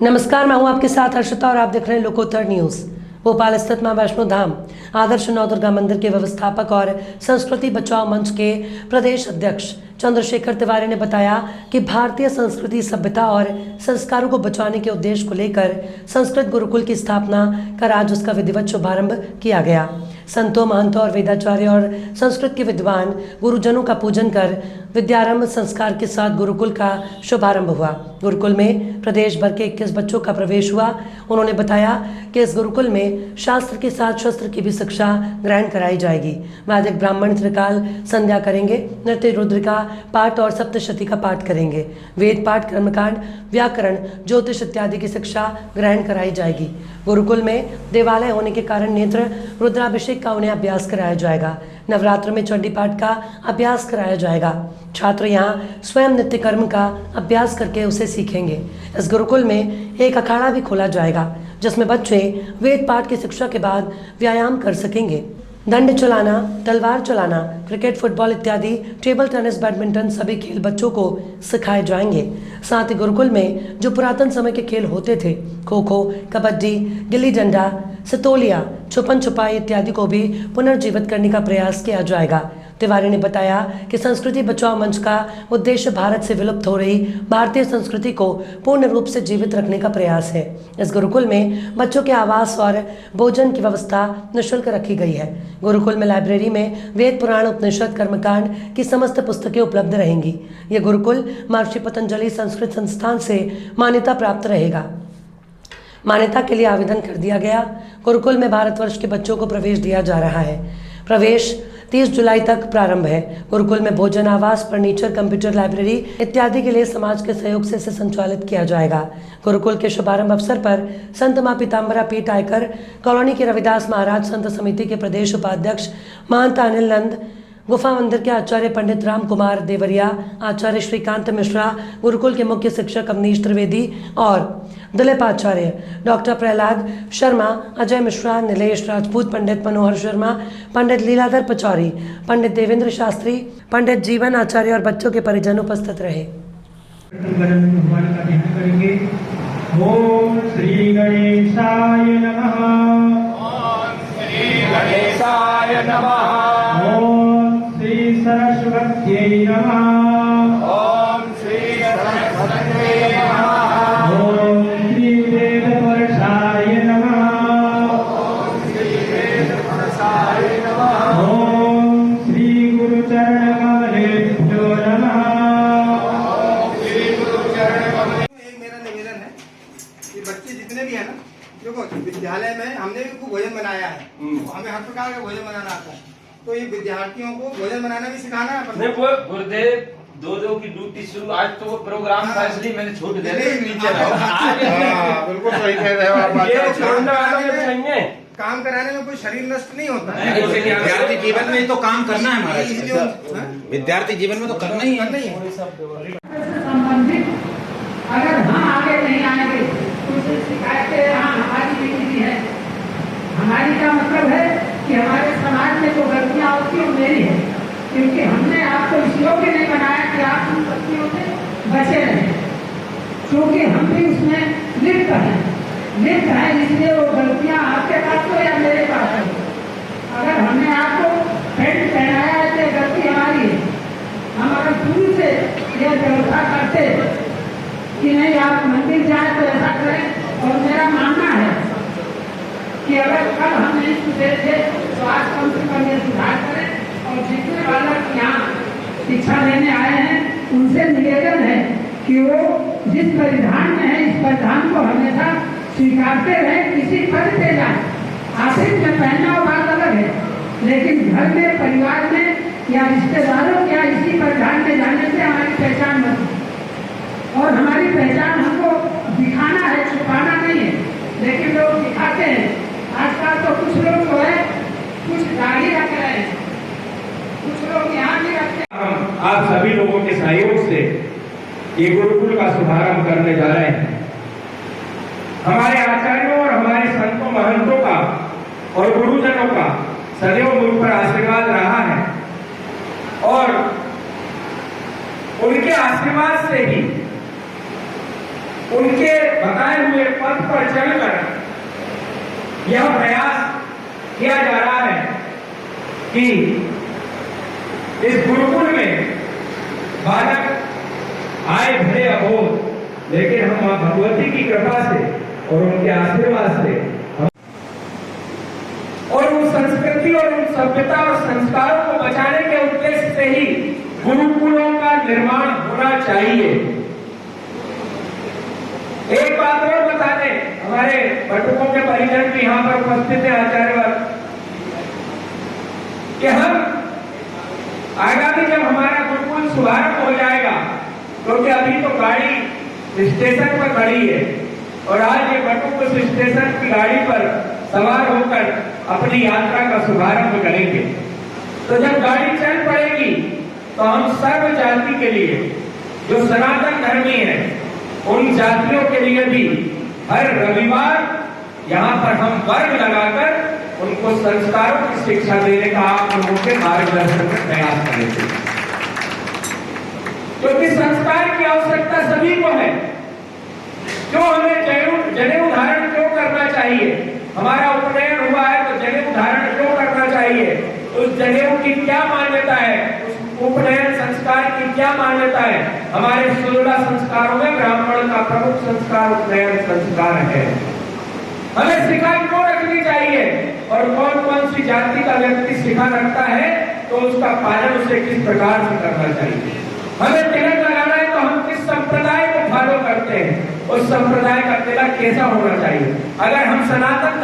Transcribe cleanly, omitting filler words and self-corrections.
नमस्कार, मैं हूं आपके साथ हर्षिता और आप देख रहे हैं लोकोत्तर न्यूज। भोपाल स्थित मां वैष्णो धाम आदर्श नवदुर्गा मंदिर के व्यवस्थापक और संस्कृति बचाओ मंच के प्रदेश अध्यक्ष चंद्रशेखर तिवारी ने बताया कि भारतीय संस्कृति, सभ्यता और संस्कारों को बचाने के उद्देश्य को लेकर संस्कृत गुरुकुल की स्थापना कर आज उसका विधिवत शुभारंभ किया गया। संतों, महंतों और वेदाचार्य और संस्कृत के विद्वान गुरुजनों का पूजन कर विद्यारंभ संस्कार के साथ गुरुकुल का शुभारंभ हुआ। गुरुकुल में प्रदेश भर के 21 बच्चों का प्रवेश हुआ। उन्होंने बताया कि इस गुरुकुल में शास्त्र के साथ शस्त्र की भी शिक्षा ग्रहण कराई जाएगी। वैदिक ब्राह्मण त्रिकाल संध्या करेंगे, नृत्य रुद्रिका पाठ और सप्तशती का पाठ करेंगे। वेद पाठ, कर्मकांड, व्याकरण, ज्योतिष इत्यादि की शिक्षा ग्रहण कराई जाएगी। गुरुकुल में देवालय होने के कारण नेत्र रुद्राभिषेक का उन्हें अभ्यास कराया जाएगा। नवरात्र में चंडी पाठ का अभ्यास कराया जाएगा। छात्र यहाँ स्वयं नित्य कर्म का अभ्यास करके उसे सीखेंगे। इस गुरुकुल में एक अखाड़ा भी खोला जाएगा जिसमें बच्चे वेद पाठ की शिक्षा के बाद व्यायाम कर सकेंगे। दंड चलाना, तलवार चलाना, क्रिकेट, फुटबॉल इत्यादि, टेबल टेनिस, बैडमिंटन सभी खेल बच्चों को सिखाए जाएंगे। साथ ही गुरुकुल में जो पुरातन समय के खेल होते थे, खो खो, कबड्डी, गिल्ली डंडा, सतोलिया, छुपन छुपाई इत्यादि को भी पुनर्जीवित करने का प्रयास किया जाएगा। तिवारी ने बताया कि संस्कृति बचाओ मंच का उद्देश्य भारत से विलुप्त हो रही भारतीय संस्कृति को पूर्ण रूप से जीवित रखने का प्रयास है। इस गुरुकुल में बच्चों के आवास और भोजन की व्यवस्था निःशुल्क रखी गई है। गुरुकुल में लाइब्रेरी में वेद, पुराण, उपनिषद, कर्मकांड की समस्त पुस्तकें उपलब्ध रहेंगी। यह गुरुकुल महर्षि पतंजलि संस्कृत संस्थान से मान्यता प्राप्त रहेगा। मान्यता के लिए आवेदन कर दिया गया। गुरुकुल में भारतवर्ष के बच्चों को प्रवेश दिया जा रहा है। प्रवेश 30 जुलाई तक प्रारंभ है। गुरुकुल में भोजन, आवास, फर्नीचर, कंप्यूटर, लाइब्रेरी इत्यादि के लिए समाज के सहयोग से इसे संचालित किया जाएगा। गुरुकुल के शुभारंभ अवसर पर संत मां पीताम्बरा पीठ आयकर कॉलोनी के रविदास महाराज संत समिति के प्रदेश उपाध्यक्ष महंत अनिल नंद, गुफा मंदिर के आचार्य पंडित राम कुमार देवरिया, आचार्य श्रीकांत मिश्रा, गुरुकुल के मुख्य शिक्षक अवनीश त्रिवेदी और दिलीप आचार्य, डॉक्टर प्रहलाद शर्मा, अजय मिश्रा, नीलेश राजपूत, पंडित मनोहर शर्मा, पंडित लीलाधर पचौरी, पंडित देवेंद्र शास्त्री, पंडित जीवन आचार्य और बच्चों के परिजन उपस्थित रहे। ओम श्री गणेशाय नमः। ओम श्री गणेशाय नमः। ओम श्री सरस्वत्यै नमः। ओम श्री सरस्वत्यै नमः। ओम श्री वेदवर्षाय नमः। ओम श्री वेदवर्षाय नमः। ओम श्री गुरुचरणकमलेभ्यो नमः। ओम श्री गुरुचरण कमले। एक मेरा निवेदन है कि बच्चे जितने भी हैं ना, देखो विद्यालय में हमने भी भोजन बनाया है, हमें हर प्रकार का भोजन बनाना आता है, तो ये विद्यार्थियों को भोजन बनाना भी सिखाना है। देखो गुरुदेव, दो की ड्यूटी शुरू, आज तो वो प्रोग्राम था इसलिए मैंने छूट दे दी। नीचे रहो। बिल्कुल सही कह रहे हो आप। ये छोड़ने वाले नहीं है। काम कराने में कोई शरीर नष्ट नहीं होता। विद्यार्थी जीवन में तो काम करना है हमारा। इसलिए विद्यार्थी जीवन में तो करना ही है। संबंधित अगर हम आगे नहीं आएंगे तो उसे शिकायतें हमारी भी है। हमारी का मतलब है कि हमारे समाज में जो गलतियां होती है वो मेरी है, क्योंकि हमने आपको इस योग्य नहीं बनाया कि आप उन गलतियों से बचे रहें, क्योंकि हम भी उसमें लिप्त हैं, इसलिए वो गलतियां आपके पास हो या मेरे पास हो। अगर हमने आपको पेंट पहनाया है तो गलती हमारी है। हम अगर शुरू से यह व्यवस्था करते कि नहीं आप मंदिर जाए तो ऐसा करें, और मेरा मानना है कि अगर कल हम नहीं सुधरे थे तो आज कम से कम ये सुधार करें। और जितने बालक यहाँ शिक्षा लेने आए हैं उनसे निवेदन है कि वो जिस परिधान में है इस परिधान को हमेशा स्वीकारते रहे, किसी पद पे जाए। आश्रित में पहनना बात अलग है, लेकिन घर में, परिवार में या रिश्तेदारों क्या इसी परिधान में जाने से हमारी पहचान बनती है। और हमारी पहचान हमको दिखाना है, छुपाना नहीं है, लेकिन लोग दिखाते हैं। आजकल तो कुछ लोग जो है कुछ दाढ़ी रख रहे हैं, कुछ लोग यहाँ भी रखते हैं। हम आप सभी लोगों के सहयोग से ये गुरुकुल का शुभारंभ करने जा रहे हैं। हमारे आचार्यों और हमारे संतों, महंतों का और गुरुजनों का सदैव मुझ पर आशीर्वाद रहा है, और उनके आशीर्वाद से ही उनके बताए हुए पथ पर चलकर यह प्रयास किया जा रहा है कि इस गुरुकुल में बालक आए भले अबोध, लेकिन हम मां भगवती की कृपा से और उनके आशीर्वाद से और उन संस्कृति और उन सभ्यता और संस्कारों को बचाने के उद्देश्य से ही गुरुकुलों का निर्माण होना चाहिए। एक बात और बता दें, हमारे बटुकों के परिजन भी यहाँ पर उपस्थित है, आचार्यवर्ग, कि हम आगामी जब हमारा गुरुकुल शुभारंभ हो जाएगा, क्योंकि अभी तो गाड़ी स्टेशन पर खड़ी है और आज ये बटुक उस स्टेशन की गाड़ी पर सवार होकर अपनी यात्रा का शुभारंभ करेंगे। तो जब गाड़ी चल पड़ेगी तो हम सर्व जाति के लिए, जो सनातन धर्मी है, उन जातियों के लिए भी हर रविवार यहाँ पर हम वर्ग लगाकर उनको संस्कारों की शिक्षा देने का आप लोगों के मार्गदर्शन में प्रयास करेंगे, क्योंकि संस्कार की आवश्यकता सभी को है। क्यों हमें जनेऊ धारण क्यों करना चाहिए? हमारा उपनयन हुआ है तो जनेऊ धारण क्यों करना चाहिए? उस जनेऊ की क्या मान्यता है? उस उपनयन संस्कार की क्या मान्यता है? हमारे 16 संस्कारों में ब्राह्मण का प्रमुख संस्कार उपनयन संस्कार है। हमें शिखा क्यों रखनी चाहिए और कौन कौन सी जाति का व्यक्ति शिखा रखता है तो उसका पालन उसे किस प्रकार से करना चाहिए? हमें तिलक लगाना है तो हम किस संप्रदाय को फॉलो करते हैं, उस संप्रदाय का तिलक कैसा होना चाहिए? अगर हम सनातन